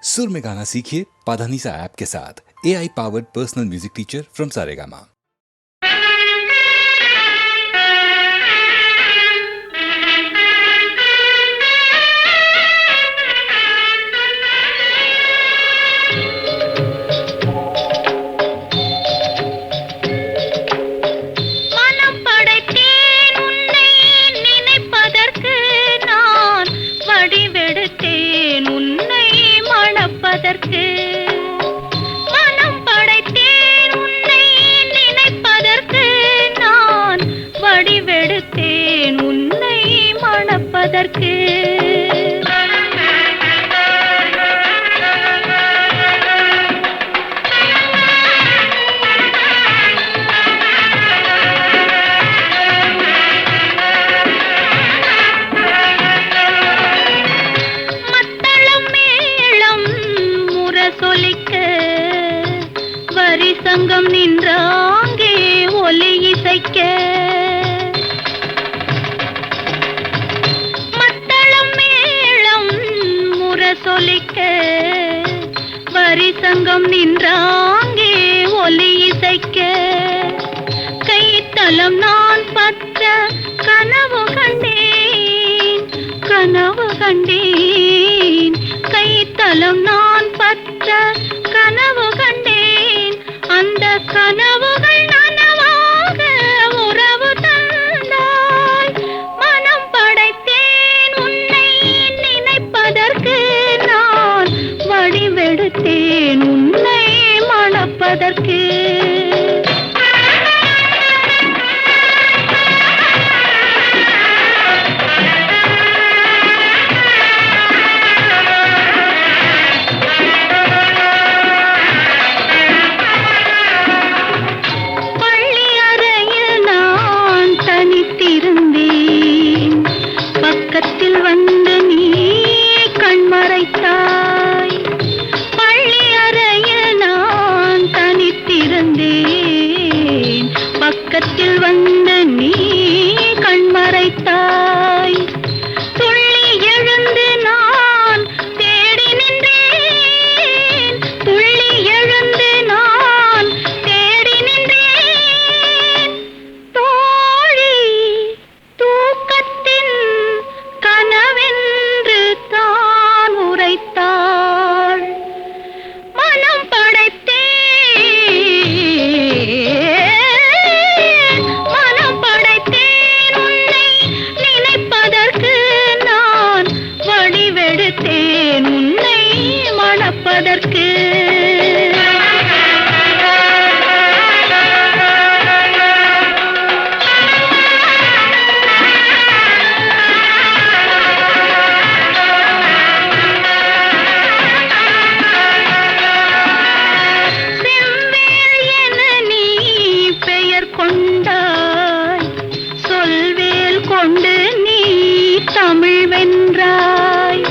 सुर में गाना सीखिए पाधानीसा ऐप के साथ। AI powered personal music teacher from Saregama. சங்கம் நின்றாங்கே ஒலி இசைக்க மத்தளம் மேளம் முரசொலிக்க வரி சங்கம் நின்றாங்கே ஒலி இசைக்க கைத்தலம் நான் பற்ற கனவு கண்டேன் கனவு கண்டேன் கைத்தலம் நான் பற்ற கனவு கண்டேன் அந்த கனவுகள் நனவாக உறவு தந்தாய் மனம் படைத்தேன் உன்னை நினைப்பதற்கு நான் வடிவெடுத்தேன் உன்னை மணப்பதற்கு பக்கத்தில் வந்து நீ கண்மறைத்தாய் பள்ளி அறையில் நான் தனித்திருந்தேன் பக்கத்தில் வந்து நீ கண்மறைத்தாய் துள்ளி எழுந்து நான் தேடி நின்றேன் துள்ளி எழுந்து நான் தேடி நின்றேன் தோழி தூக்கத்தின் கனவென்று தான் உரைத்தாள் மனம் படைத்தேன் உன்னை நினைப்பதற்கு நான் வடிவெடுத்தேன் உன்னை மணப்பதற்கு தமிழ் வென்றாய்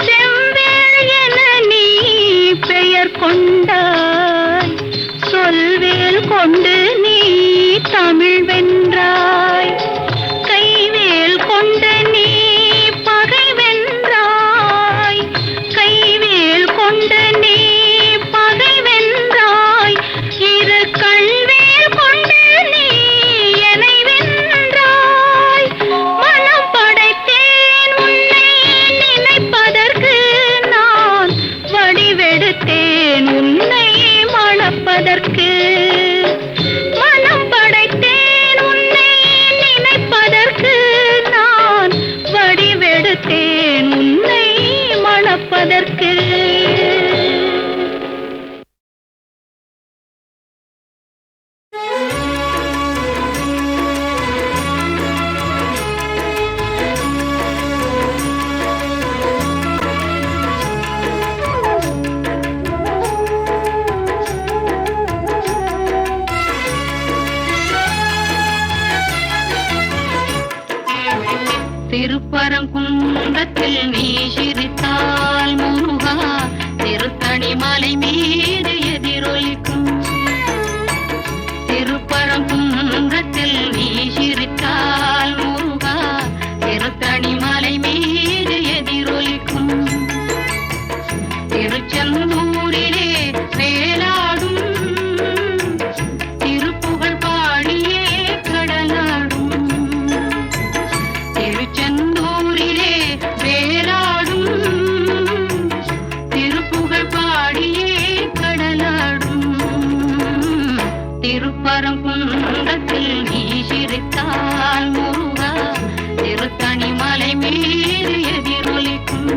செவ்வேள் என நீ பெயர் கொண்டாய் சொல்வேல் கொண்டு நீ தமிழ் வென்றாய் கைவேல் கொண்டு நீ பகை வென்றாய் கைவேல் கொண்டு நீ பகை வென்றாய் இரு கண்வேல் கொண்டு நீ என்னை வென்றாய் மனம் படைத்தேன் உன்னை நினைப்பதற்கு நான் வடிவெடுத்தேன் உன்னை மணப்பதற்கு மனம் படைத்தேன் உன்னை நினைப்பதற்கு நான் வடிவெடுத்தேன் உன்னை மணப்பதற்கு திருப்பரங்குன்றத்தில் நீ சிரித்தால் முருகா திருச்செந்தூரிலே வேலாடும் திருப்புகழ் பாடியே கடலாடும் திருச்செந்தூரிலே வேலாடும் திருப்புகழ் பாடியே கடலாடும் திருப்பரங்குன்றத்தில் நீ சிரித்தால் முருகா திருத்தணி மலை மீது எதிரொலிக்கும்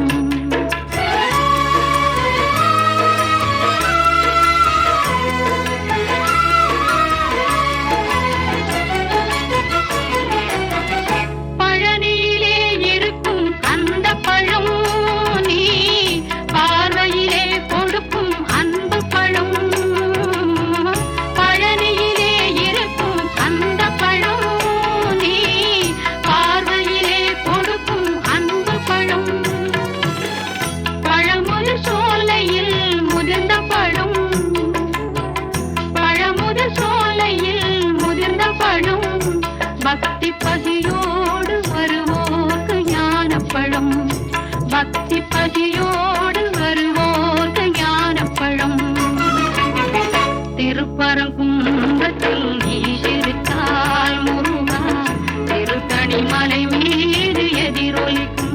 பக்தி பசியோடு வருவோர்க்கு ஞானப்பழம் பக்தி பசியோடு வருவோர்க்கு ஞானப்பழம் திருப்பரங்குன்றத்தில் நீ சிரித்தால் முருகா திருத்தணி மலை மீது எதிரொலிக்கும்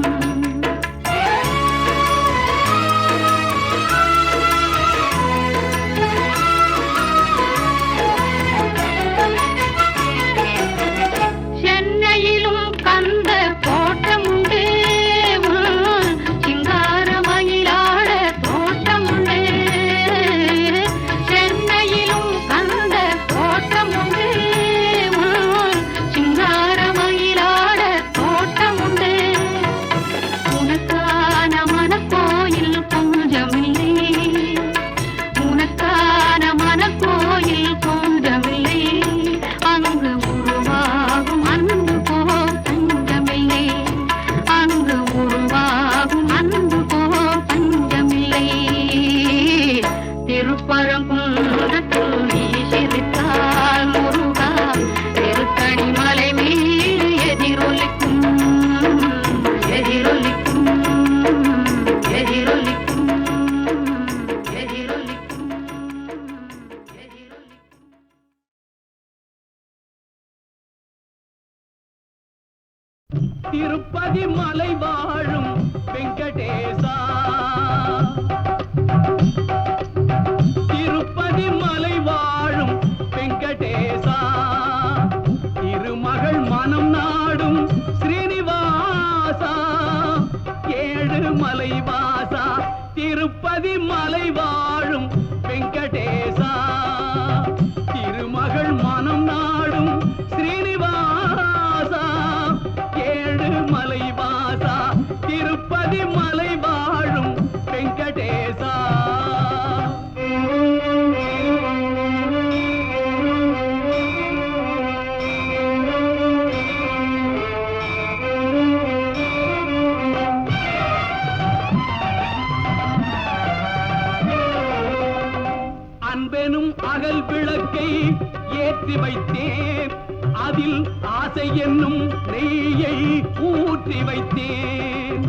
திருப்பதி மலை வாழும் வெங்கடேசா திருப்பதி மலை வாழும் வெங்கடேசா திருமகள் மனம் நாடும் ஸ்ரீனிவாசா ஏழு மலை வாசா திருப்பதி மலை வாழும் வெங்கடேசா திருமகள் மனம் நாடும் ஸ்ரீனிவாசா ஏழு மலை வாசா திருப்பதி மலை வாழும் வெங்கடேசா அன்பெனும் அகல் விளக்கை ஏற்றி வைத்தேன் அதில் ஆசை என்னும் நெய்யை ஊற்றி வைத்தேன்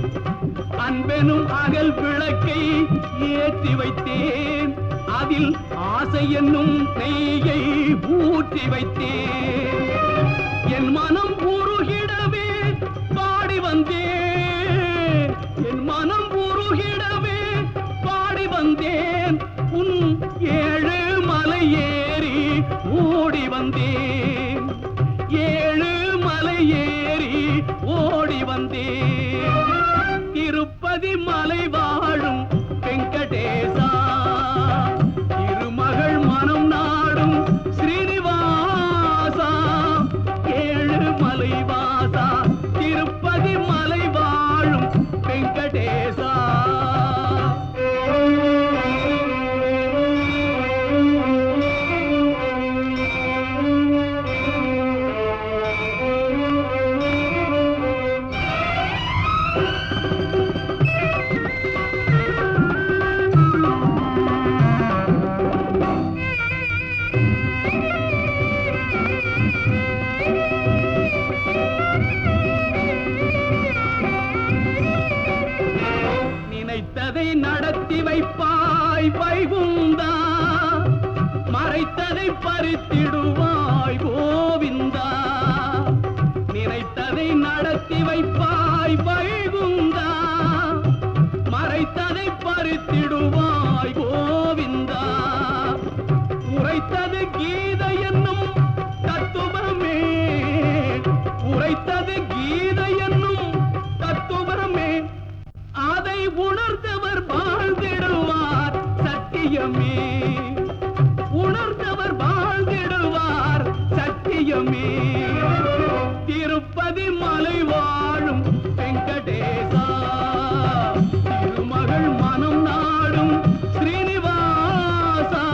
அன்பெனும் அகல் விளக்கை ஏற்றி வைத்தேன் அதில் ஆசை என்னும் நெய்யை ஊற்றி வைத்தேன் என் மனம் உருகிடவே பாடி வந்தேன் என் மனம் உருகிடவே பாடி வந்தேன் உன் ஏழு மலை ஏறி ஓடி வந்தேன் ஏழு மலை ஏறி ஓடி வந்தேன் திருப்பதி மலை வாழும் வெங்கடேசா திருமகள் மனம் நாடும் ஸ்ரீனிவாசா ஏழு மலை வாசா திருப்பதி மலை வாழும் வெங்கடேசா பறித்திடுவாய் கோவிந்தா, நினைத்ததை நடத்தி வைப்பாய் வைகுந்தா, மறைத்ததை பறித்திடுவாய் கோவிந்தா, உரைத்தது கீதை என்னும் தத்துவமே, உரைத்தது கீதை என்னும் தத்துவமே, அதை உணர்ந்தவர் வாழ்ந்திடுவார் சத்தியமே, உணர்ந்தவர் வாழ்ந்திடுவார் சத்தியமே. திருப்பதி மலை வாழும் வெங்கடேசா, திருமகள் மனம் நாடும் ஸ்ரீனிவாசா,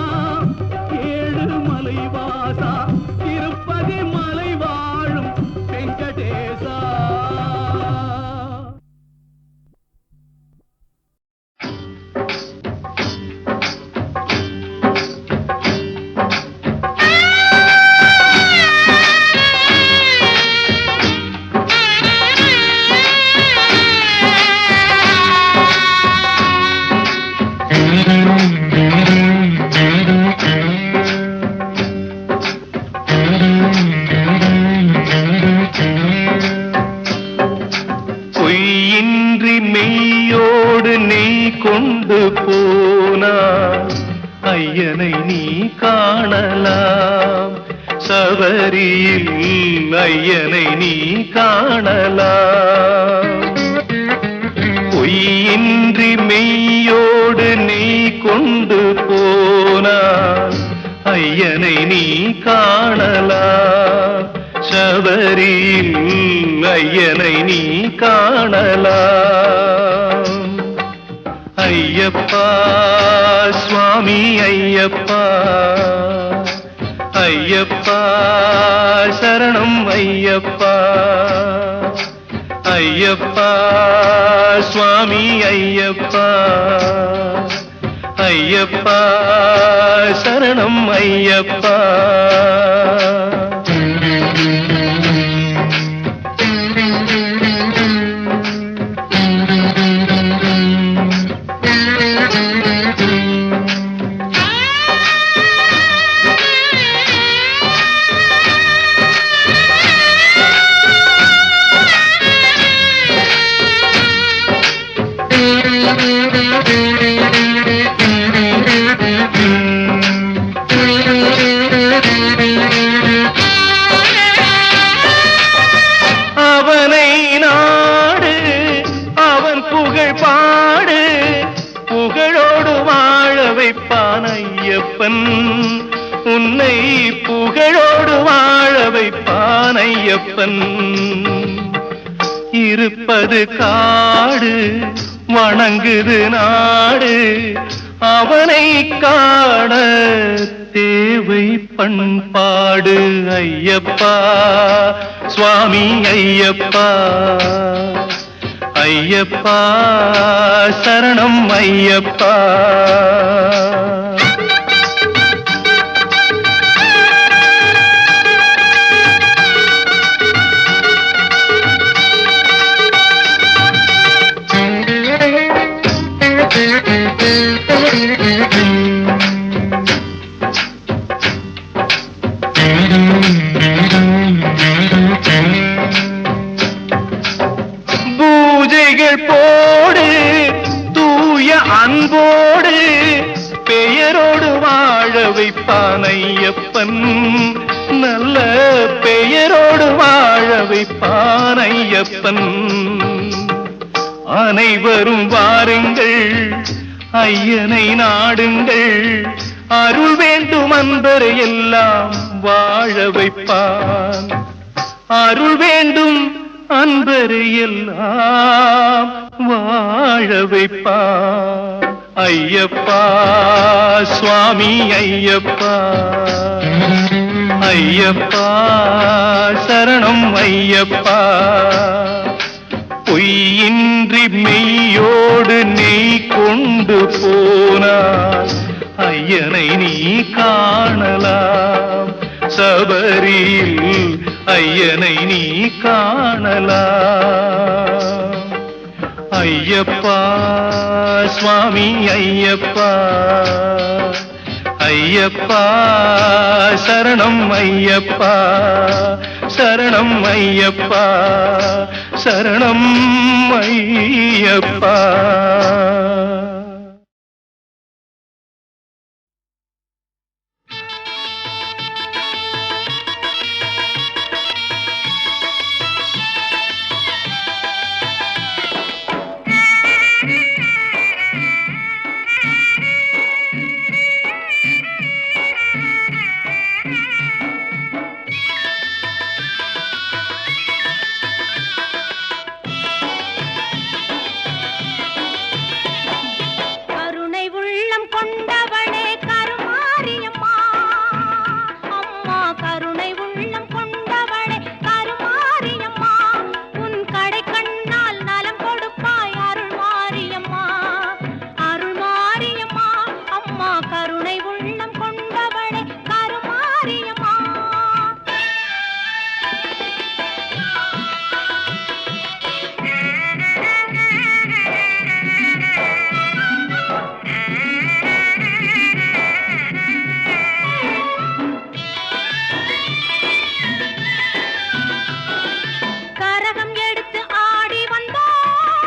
ஏழு மலை வாசா, திருப்பதி மலை வாழும் வெங்கடேசா. பொய்யின்றி மெய்யோடு நெய் கொண்டு போனார் ஐயனை நீ காணலாம், சபரியில் ஐயனை நீ காணலாம். பொய்யின்றி மெய்யோடு நெய் கொண்டு போனார் ஐயனை நீ காணலாம், சபரியில் ஐயனை நீ காணலாம். ஐயப்பா சுவாமி ஐயப்பா, ஐயப்பா சரணம் ஐயப்பா, ஐயப்பா சுவாமி ஐயப்பா, ஐயப்பா சரணம் ஐயப்பா. அவனை நாடு, அவன் புகழ் பாடு, புகழோடு வாழ வைப்பான் ஐயப்பன், உன்னை புகழோடு வாழ வைப்பான் ஐயப்பன். இருப்பது காடு, வணங்குது நாடு, அவனை காண தேவை பண்பாடு. ஐயப்பா சுவாமி ஐயப்பா, ஐயப்பா சரணம் ஐயப்பா. பூஜைகள் போடு தூய அன்போடு, பெயரோடு வாழ வைப்பான் ஐயப்பன், நல்ல பெயரோடு வாழ வைப்பான் ஐயப்பன். அனைவரும் வாருங்கள் ஐயனை நாடுங்கள், அருள் வேண்டும் அன்பரை எல்லாம் வாழ வைப்பான், அருள் வேண்டும் அன்பரை எல்லாம் வாழ வைப்பான். ஐயப்பா சுவாமி ஐயப்பா, ஐயப்பா சரணம் ஐயப்பா. பொய்யின்றி மெய்யோடு நெய் கொண்டு போனார் ஐயனை நீ காணலாம், சபரியில் ஐயனை நீ காணலாம். ஐயப்பா சுவாமி ஐயப்பா, ஐயப்பா சரணம் ஐயப்பா சரணம் ஐயப்பா சரணம் ஐயப்பா. கருணை உள்ளம் கொண்டவளே கருமாரியம்மா அம்மா கருணை உள்ளம் கொண்டவளே கருமாரியம்மா உன் கடை கண்ணால் நலம் கொடுப்பாய் அருள் மாரியம்மா அம்மா கருணை உள்ளம் கொண்டவளே கருமாரியம்மா. கரகம் எடுத்து ஆடி வந்தோம்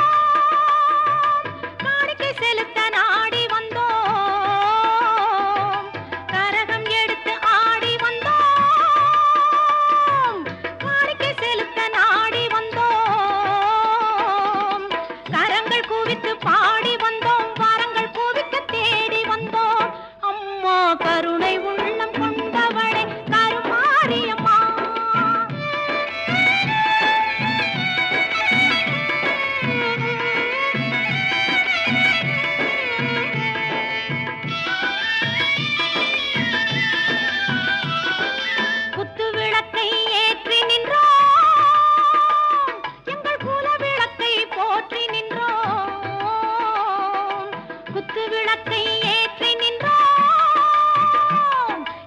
காணிக்கை செலுத்த நாடி வந்தோம் கரகம் எடுத்து ஆடி வந்தோம் காணிக்கை செலுத்த நாடி வந்தோம் கரங்கள் குவித்து பாடி வந்தோம் வரங்கள் குவிக்க தேடி வந்தோம் அம்மா கருணை உள்ளம் கொண்டவளே கருமாரியம்மா. குத்து விளக்கை ஏற்றி நின்றோம் எங்கள் குல விளக்கை போற்றி நின்றோம் குத்து விளக்கை ஏற்றி நின்றோம்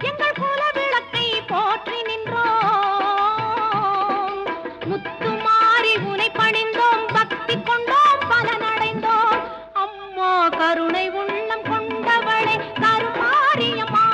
எங்கள் குல விளக்கை போற்றி நின்றோம் முத்துமாரி உனை பணிந்தோம் பக்தி கொண்டோம் பலனடைந்தோம் அம்மா கருணை உள்ளம் கொண்டவளே கருமாரியம்மா.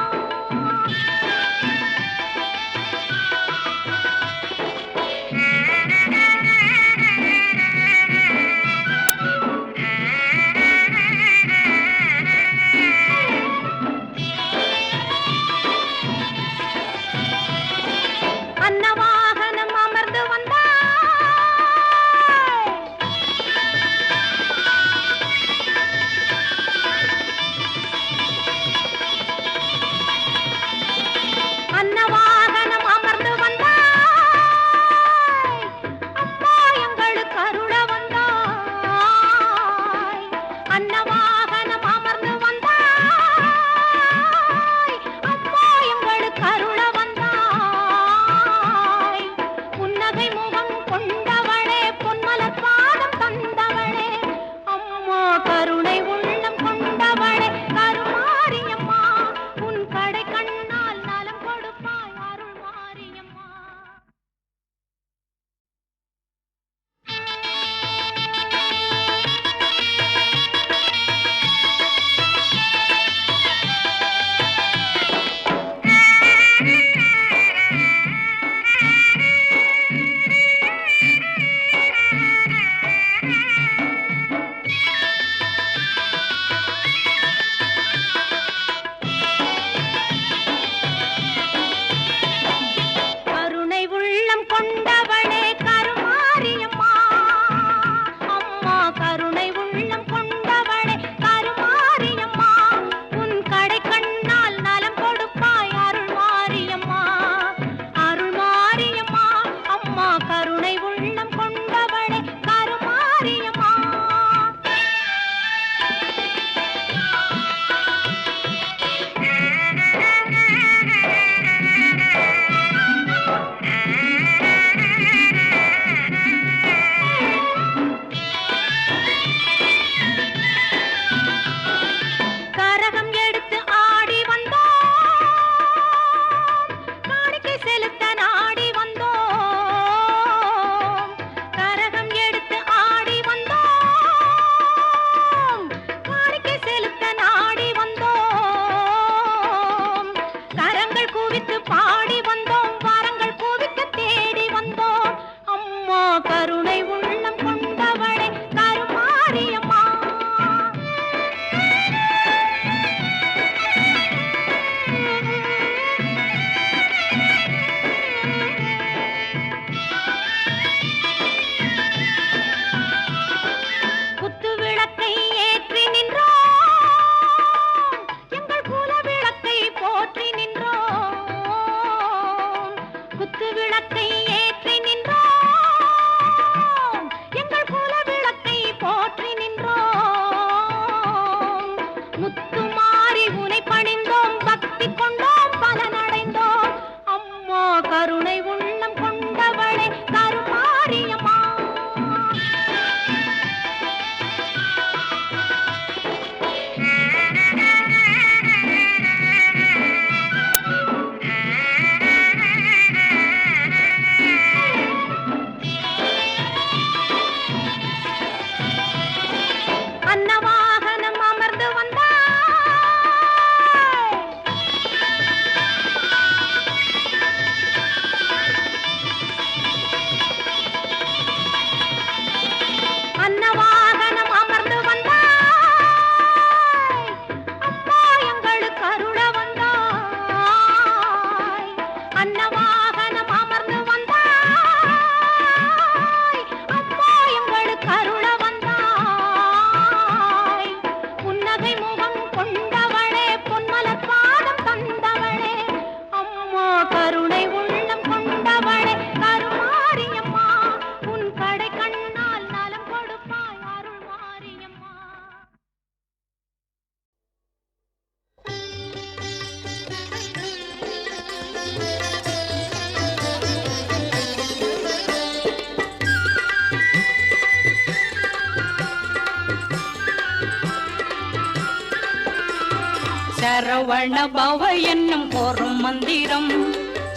சரவண பவ என்னும் ஒரு மந்திரம்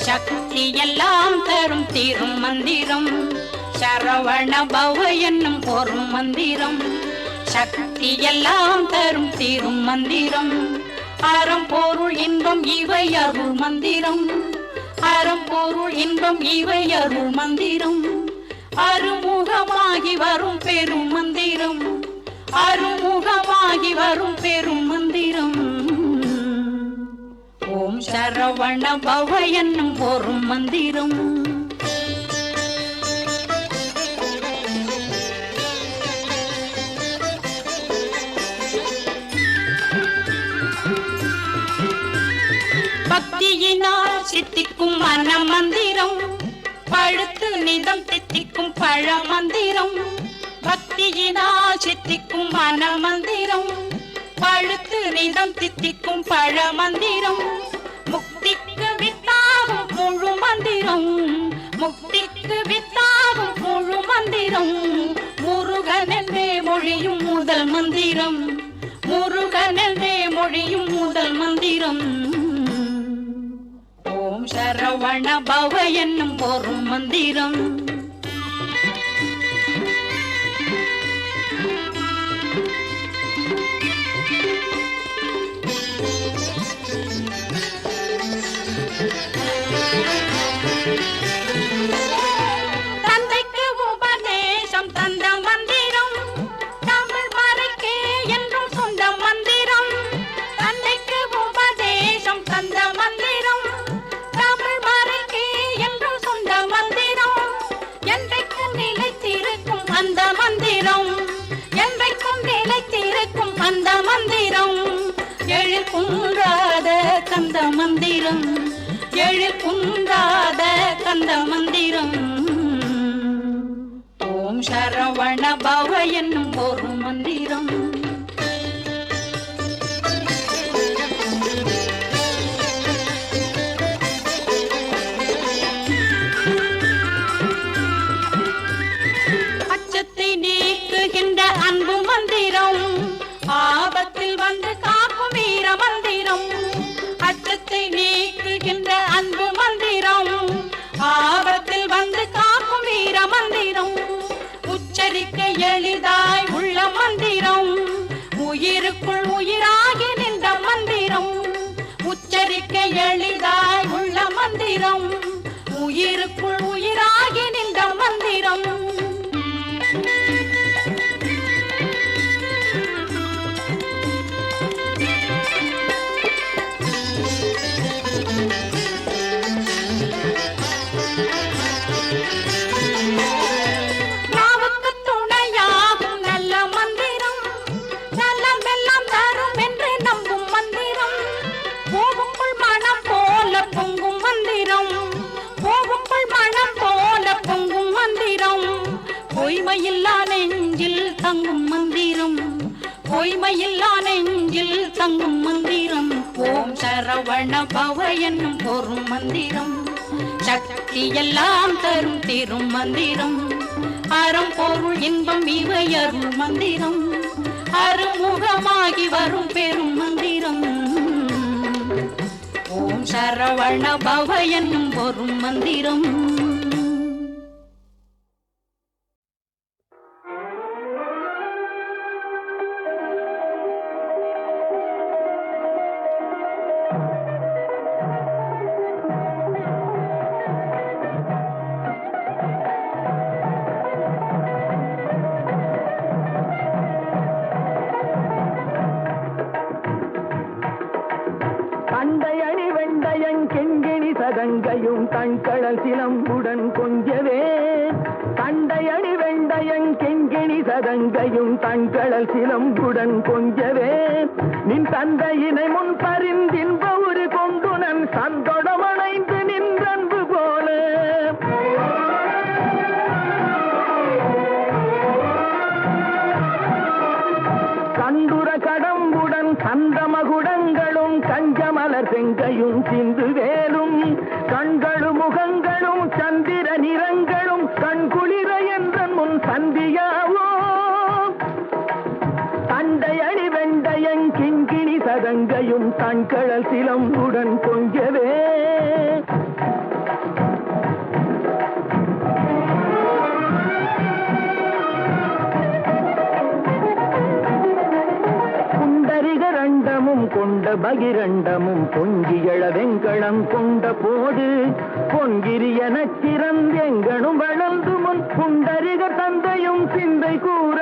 சக்தி எல்லாம் தரும் தீரும் மந்திரம். சரவண பவ என்னும் ஒரு மந்திரம் சக்தி எல்லாம் தரும் தீரும் மந்திரம். அறம் பொருள் இன்பம் இவை அருள் மந்திரம். அறம் பொருள் இன்பம் இவை அருள் மந்திரம். அருமுகமாகி வரும் பெரும் மந்திரம். அருமுகமாகி வரும் பெரும் மந்திரம். ஓம் சரவண பவ என்னும் ஒரு மந்திரம். பக்தியினால் சித்திக்கும் மன மந்திரம் பழுத்து நிதம் தித்திக்கும் பழ மந்திரம். பக்தியினால் சித்திக்கும் மன மந்திரம் பழுத்து நிதம் தித்திக்கும் பழ மந்திரம். முக்திக்கு வித்தாகும் முழு மந்திரம். முக்திக்கு வித்தாகும் முழு மந்திரம். முருகன் என்றே மொழியும் முதல் மந்திரம். முருகன் என்றே மொழியும் முதல் மந்திரம். ஓம் சரவண பவ என்னும் ஒரு மந்திரம். தந்தைக்கு உபதேசம் தந்த மந்திரம் தமிழ் மறைக்கே என்றும் சொந்த மந்திரம். தந்தைக்கு உபதேசம் தந்த மந்திரம் தமிழ் மறைக்கே என்றும் சொந்த மந்திரம். என்றைக்கும் நிலைத்திருக்கும் அந்த மந்திரம். என்றைக்கும் நிலைத்திருக்கும் அந்த மந்திரம். எழில் குன்றாத கந்த மந்திரம். எழில் குன்றாத கந்த மந்திரம். ஓம் சரவண பவ என்னும் ஒரு மந்திரம். அச்சத்தை நீக்குகின்ற அன்பு மந்திரம். ஆபத்தில் வந்து காக்கும் வீர மந்திரம். அச்சத்தை நீக்குகின்ற அன்பு மந்திரம். ஆபத்தில் வந்து காக்கும் வீர மந்திரம். உச்சரிக்க எளிதாய் உள்ள மந்திரம். உயிருக்குள் உயிராகி நின்ற மந்திரம். உச்சரிக்க எளிதாய் உள்ள மந்திரம். உயிருக்குள் உயிராகி நின்ற மந்திரம். நாவுக்கு துணையாகும் நல்ல மந்திரம். நல்லமெல்லாம் தரும் என்று நம்பும் மந்திரம். பூவுக்குள் மனம் போல பொங்கும் மந்திரம். பூவுக்குள் மனம் போல பொங்கும் மந்திரம். பொய்மையில்லா நெஞ்சில் தங்கும் மந்திரம். பொய்மையில்லா நெஞ்சில் தங்கும் மந்திரம். ஓம் சரவண பவ என்னும் ஒரு மந்திரம் சக்தி எல்லாம் தரும் தீரும் மந்திரம். அறம் பொருள் இன்பம் இவை அருள் மந்திரம். அருமுகமாகி வரும் பெரும் மந்திரம். ஓம் சரவண பவ என்னும் ஒரு மந்திரம். தண்டையணி வெண்டையன் கெங்கிணி சதங்கையும் தண்கடல் சிலம்புடன் கொஞ்சவே. தண்டையணி வெண்டையன் கெங்கிணி சதங்கையும் தண்கடல் சிலம்புடன் கொஞ்சவே. நின் தந்தையினை முன் பரிந்தின்ப உரு கொண்டு நன் சந்தொடமணைந்து நின்றன்பு போல. கண்டுர கடம்புடன் சந்தமகுடங்களும் கஞ்சமலர் செங்கையும் சிந்து வேலும் கண்களும் முகங்களும் சந்திர நிறங்களும் கண்குளிர என்ற முன் சந்தியாவோ. தண்டையணி வெண்டையன் கிங்கிணி சதங்கையும் தண்கழல் சிலம்புடன் கொஞ்சவே புண்டரிகரண்டமும் கொண்ட பகிரண்டமும் பொங்கியழ வெங்கடம் கொண்ட போது பொன்கிரியன சிறந்தெங்கனும் வளர்ந்து முன் புண்டரிக தந்தையும் சிந்தை கூற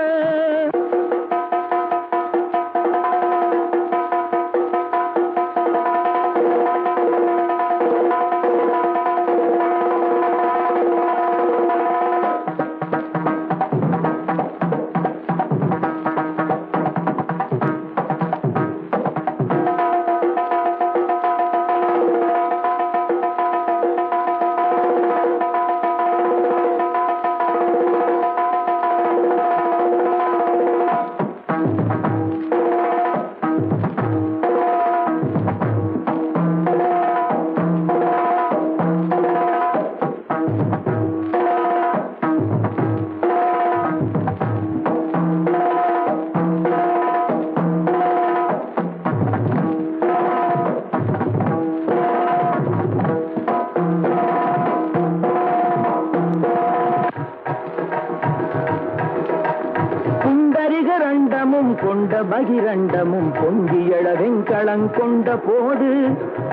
புண்டரிகரண்டமும் கொண்ட பகிரண்டமும் பொங்கியழ வெங்கடம் கொண்ட போது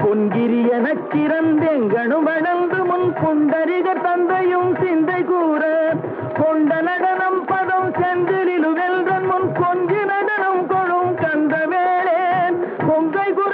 பொன்கிரியன சிறந்தெங்கனும் வளர்ந்து முன் புண்டரிக தந்தையும் சிந்தை கூற கொண்ட நடனம் பதம் செந்திலிலு வெல்றன் முன் கொஞ்சி நடனம் கொழும் கந்த வேளே கொங்கை குர